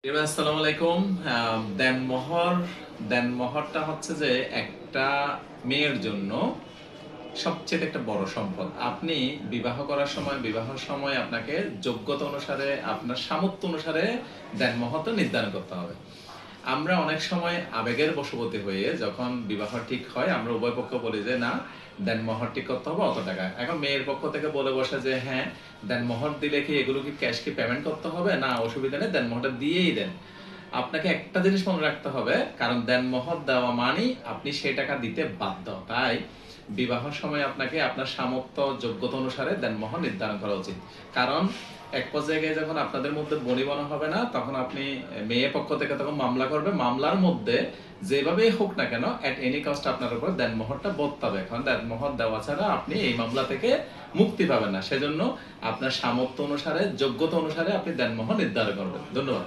আসসালামু আলাইকুম। দেনমোহরটা হচ্ছে যে একটা মেয়ের জন্য সবচেয়ে একটা বড় সম্পদ। আপনি বিবাহের সময় আপনাকে যোগ্যতা অনুসারে, আপনার সামর্থ্য অনুসারে দেনমোহরটা নির্ধারণ করতে হবে। আমরা অনেক সময় আবেগের বশবর্তী হয়ে যখন বিবাহ ঠিক হয়, আমরা উভয় পক্ষ বলি যে না, দেনমোহর ঠিক করতে হবে অত টাকা। এখন মেয়ের পক্ষ থেকে বলে বসে যে হ্যাঁ, দেনমোহর দিলে কি এগুলো কি ক্যাশ কি পেমেন্ট করতে হবে, না অসুবিধা নেই, দেনমোহরটা দিয়েই দেন। আপনাকে একটা জিনিস মনে রাখতে হবে, কারণ দেনমোহর দেওয়া মানেই আপনি সেই টাকা দিতে বাধ্য। তাই বিবাহের সময় আপনাকে আপনার সামর্থ্য যোগ্যতা অনুসারে দেনমোহর নির্ধারণ করা উচিত। কারণ এক পর্যায়ে যখন আপনাদের মধ্যে বনিবনা হবে না, তখন আপনি মেয়ে পক্ষ থেকে তখন মামলা করবে। মামলার মধ্যে যেভাবেই হোক না কেন, এট এনি কস্ট আপনার উপর দেনমোহরটা বর্তাবে। এখন দেনমোহর দেওয়া ছাড়া আপনি এই মামলা থেকে মুক্তি পাবেন না। সেজন্য আপনার সামর্থ্য অনুসারে, যোগ্যতা অনুসারে আপনি দেনমোহর নির্ধারণ করবেন। ধন্যবাদ।